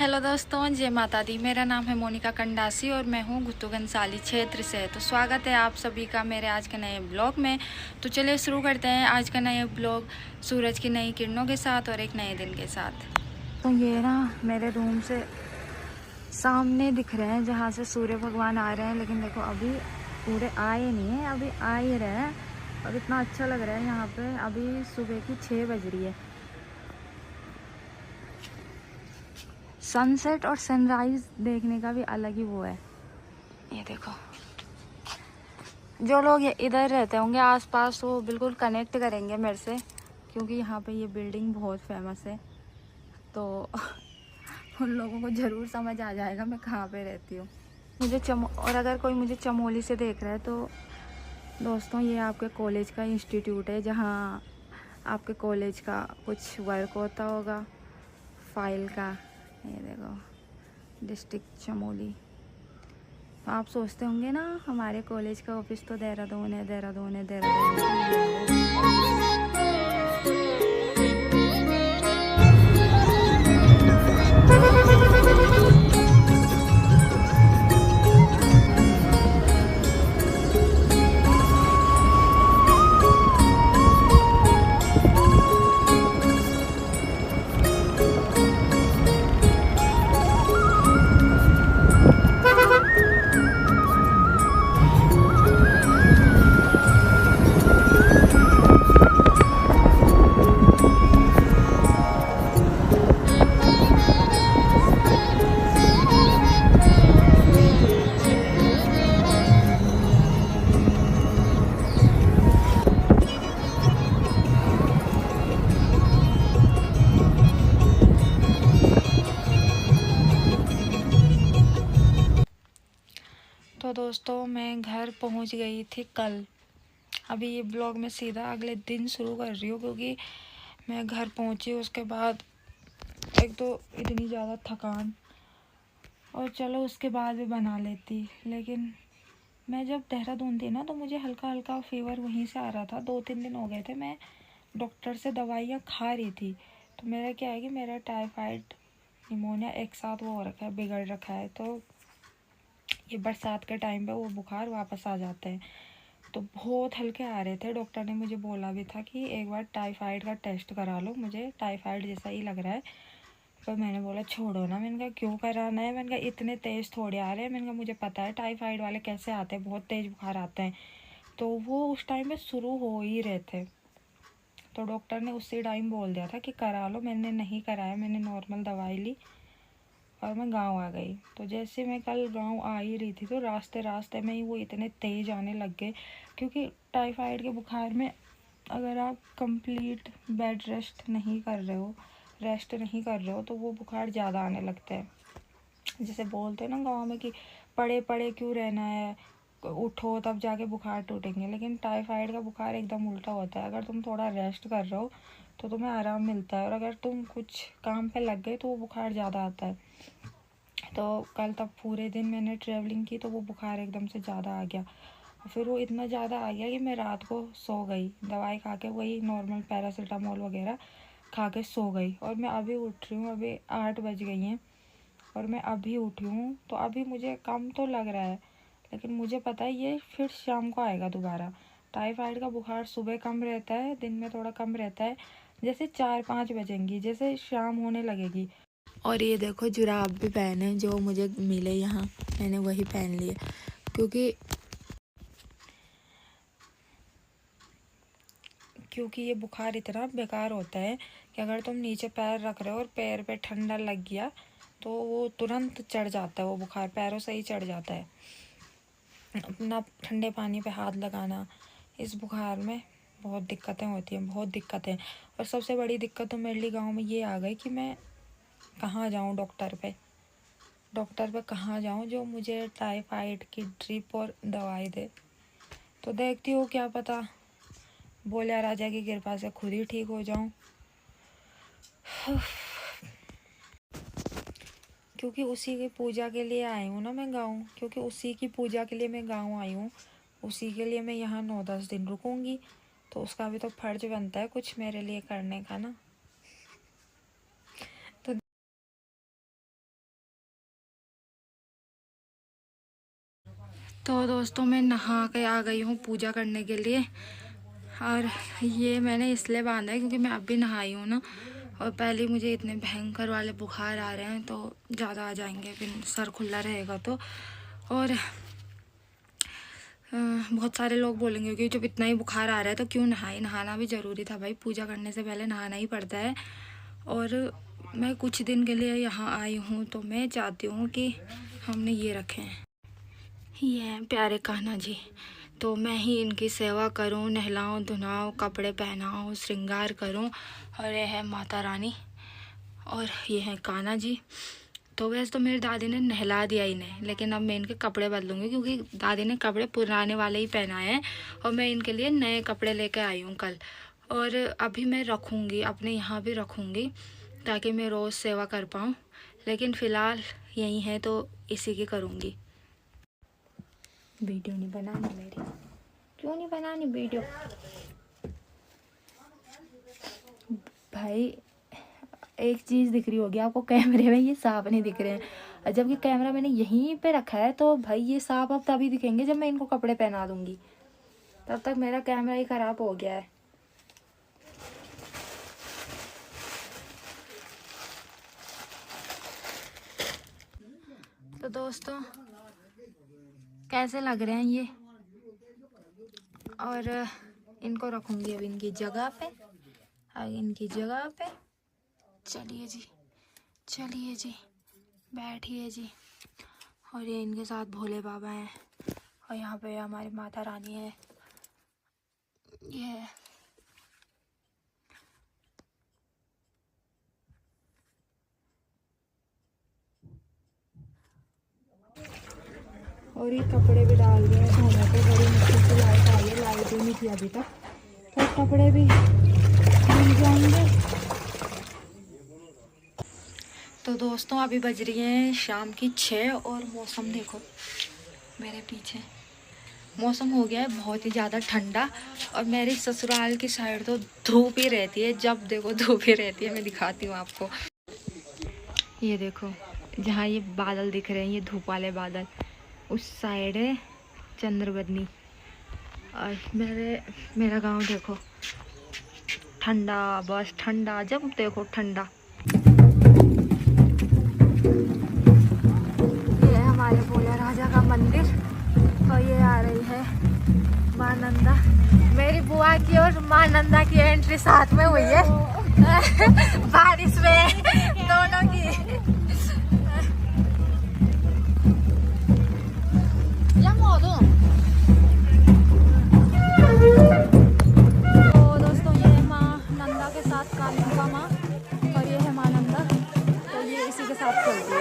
Hello दोस्तों, जय माता दी। मेरा नाम है मोनिका कंडासी और मैं हूँ घुत्तू घनसाली क्षेत्र से। तो स्वागत है आप सभी का मेरे आज के नए ब्लॉग में। तो चलिए शुरू करते हैं आज का नया ब्लॉग सूरज की नई किरणों के साथ और एक नए दिन के साथ। तो ये ना मेरे रूम से सामने दिख रहे हैं जहाँ से सूर्य भगवान आ रहे हैं, लेकिन देखो अभी पूरे आए नहीं हैं, अभी आ ही रहे हैं और इतना अच्छा लग रहा है यहाँ पे। अभी सुबह की 6 बज रही है। सनसेट और सनराइज देखने का भी अलग ही वो है। ये देखो, जो लोग इधर रहते होंगे आसपास वो बिल्कुल कनेक्ट करेंगे मेरे से, क्योंकि यहाँ पे ये बिल्डिंग बहुत फेमस है। तो उन लोगों को ज़रूर समझ आ जाएगा मैं कहाँ पे रहती हूँ। और अगर कोई मुझे चमोली से देख रहा है तो दोस्तों, ये आपके कॉलेज का इंस्टीट्यूट है जहाँ आपके कॉलेज का कुछ वर्क होता होगा, फाइल का। ये देखो, डिस्ट्रिक्ट चमोली। तो आप सोचते होंगे ना हमारे कॉलेज का ऑफिस तो देहरादून है, देहरादून है, देहरादून है। तो दोस्तों, मैं घर पहुंच गई थी कल। अभी ये ब्लॉग मैं सीधा अगले दिन शुरू कर रही हूँ, क्योंकि मैं घर पहुंची उसके बाद एक तो इतनी ज़्यादा थकान, और चलो उसके बाद भी बना लेती। लेकिन मैं जब देहरादून थी ना तो मुझे हल्का हल्का फीवर वहीं से आ रहा था। 2-3 दिन हो गए थे मैं डॉक्टर से दवाइयाँ खा रही थी। तो मेरा क्या है कि मेरा टाइफाइड निमोनिया एक साथ वो हो रखा है, बिगड़ रखा है। तो ये बरसात के टाइम पे वो बुखार वापस आ जाते हैं। तो बहुत हल्के आ रहे थे। डॉक्टर ने मुझे बोला भी था कि एक बार टाइफाइड का टेस्ट करा लो, मुझे टाइफाइड जैसा ही लग रहा है। पर मैंने बोला छोड़ो ना। मैंने कहा क्यों कराना है, मैंने कहा इतने तेज़ थोड़े आ रहे हैं। मैंने कहा मुझे पता है टाइफाइड वाले कैसे आते हैं, बहुत तेज़ बुखार आते हैं। तो वो उस टाइम पे शुरू हो ही रहे थे। तो डॉक्टर ने उसी टाइम बोल दिया था कि करा लो। मैंने नहीं कराया, मैंने नॉर्मल दवाई ली और मैं गांव आ गई। तो जैसे मैं कल गांव आ ही रही थी तो रास्ते रास्ते में ही वो इतने तेज़ आने लग गए। क्योंकि टाइफाइड के बुखार में अगर आप कंप्लीट बेड रेस्ट नहीं कर रहे हो, रेस्ट नहीं कर रहे हो, तो वो बुखार ज़्यादा आने लगता है। जैसे बोलते हैं ना गांव में कि पड़े पड़े क्यों रहना है, उठो तब जाके बुखार टूटेंगे। लेकिन टाइफाइड का बुखार एकदम उल्टा होता है। अगर तुम थोड़ा रेस्ट कर रहे हो तो तुम्हें आराम मिलता है, और अगर तुम कुछ काम पे लग गए तो वो बुखार ज़्यादा आता है। तो कल तक पूरे दिन मैंने ट्रैवलिंग की तो वो बुखार एकदम से ज़्यादा आ गया। फिर वो इतना ज़्यादा आ गया कि मैं रात को सो गई, दवाई खा के, वही नॉर्मल पैरासीटामोल वगैरह खा के सो गई। और मैं अभी उठ रही हूँ, अभी 8 बज गई हैं और मैं अभी उठी हूँ। तो अभी मुझे कम तो लग रहा है, लेकिन मुझे पता है ये फिर शाम को आएगा दोबारा। टाइफाइड का बुखार सुबह कम रहता है, दिन में थोड़ा कम रहता है। जैसे 4-5 बजेंगी, जैसे शाम होने लगेगी। और ये देखो, जुराब भी पहने जो मुझे मिले यहाँ, मैंने वही पहन लिए। क्योंकि ये बुखार इतना बेकार होता है कि अगर तुम नीचे पैर रख रहे हो और पैर पे ठंडा लग गया तो वो तुरंत चढ़ जाता है, वो बुखार पैरों से ही चढ़ जाता है। अपना ठंडे पानी पे हाथ लगाना, इस बुखार में बहुत दिक्कतें होती हैं, बहुत दिक्कतें। और सबसे बड़ी दिक्कत तो मेरे लिए गाँव में ये आ गई कि मैं कहाँ जाऊँ डॉक्टर पे कहाँ जाऊँ जो मुझे टाइफाइड की ड्रिप और दवाई दे। तो देखती हूँ, क्या पता बोलिया राजा की कृपा से खुद ही ठीक हो जाऊँ। क्योंकि उसी की पूजा के लिए आई हूँ ना मैं गाँव, क्योंकि उसी की पूजा के लिए मैं गाँव आई हूँ, उसी के लिए मैं यहाँ 9-10 दिन रुकूँगी। तो उसका भी तो फर्ज बनता है कुछ मेरे लिए करने का ना। तो तो दोस्तों मैं नहा के आ गई हूँ पूजा करने के लिए। और ये मैंने इसलिए बांधा है क्योंकि मैं अभी नहाई हूँ ना, और पहले मुझे इतने भयंकर वाले बुखार आ रहे हैं, तो ज़्यादा आ जाएंगे फिर सर खुला रहेगा तो। और बहुत सारे लोग बोलेंगे कि जब इतना ही बुखार आ रहा है तो क्यों नहाई। नहाना भी ज़रूरी था भाई, पूजा करने से पहले नहाना ही पड़ता है। और मैं कुछ दिन के लिए यहाँ आई हूँ तो मैं चाहती हूँ कि हमने ये रखे हैं, ये हैं प्यारे कान्हा जी, तो मैं ही इनकी सेवा करूं, नहलाऊं धुलाऊं, कपड़े पहनाऊं, श्रृंगार करूं। और ये है माता रानी और ये है कान्हा जी। तो वैसे तो मेरी दादी ने नहला दिया इन्हें, लेकिन अब मैं इनके कपड़े बदलूंगी क्योंकि दादी ने कपड़े पुराने वाले ही पहनाए हैं और मैं इनके लिए नए कपड़े लेकर आई हूँ कल। और अभी मैं रखूँगी, अपने यहाँ भी रखूँगी ताकि मैं रोज़ सेवा कर पाऊँ, लेकिन फ़िलहाल यही है तो इसी की करूँगी। वीडियो नहीं बनानी मेरी, क्यों नहीं बनानी वीडियो भाई। एक चीज़ दिख रही होगी आपको कैमरे में, ये सांप नहीं दिख रहे हैं, जबकि कैमरा मैंने यहीं पे रखा है। तो भाई ये सांप अब तभी दिखेंगे जब मैं इनको कपड़े पहना दूंगी, तब तक मेरा कैमरा ही ख़राब हो गया है। तो दोस्तों कैसे लग रहे हैं ये, और इनको रखूँगी अब इनकी जगह पे, अब इनकी जगह पे। चलिए जी, चलिए जी, बैठिए जी। और ये इनके साथ भोले बाबा हैं और यहाँ पे हमारी माता रानी है। ये और ये कपड़े भी डाल दिए हैं धोने पे, बड़ी मुश्किल से लाइट आई है, लाइट ही नहीं थी अभी तक, तो कपड़े भी मिल जाएंगे। तो दोस्तों अभी बज रही हैं शाम की 6 और मौसम देखो मेरे पीछे, मौसम हो गया है बहुत ही ज़्यादा ठंडा। और मेरी ससुराल की साइड तो धूप ही रहती है, जब देखो धूप ही रहती है। मैं दिखाती हूँ आपको, ये देखो जहाँ ये बादल दिख रहे हैं, ये धूप वाले बादल, उस साइड है चंद्रबदनी। और मेरा गांव देखो ठंडा, बस ठंडा, जब देखो ठंडा। ये है हमारे भोला राजा का मंदिर और ये आ रही है माँ नंदा। मेरी बुआ की और माँ नंदा की एंट्री साथ में हुई है बारिश में दोनों की। तो दोस्तों ये है माँ नंदा के साथ कालिका माँ और ये है माँ नंदा, तो ये इसी के साथ चलती है।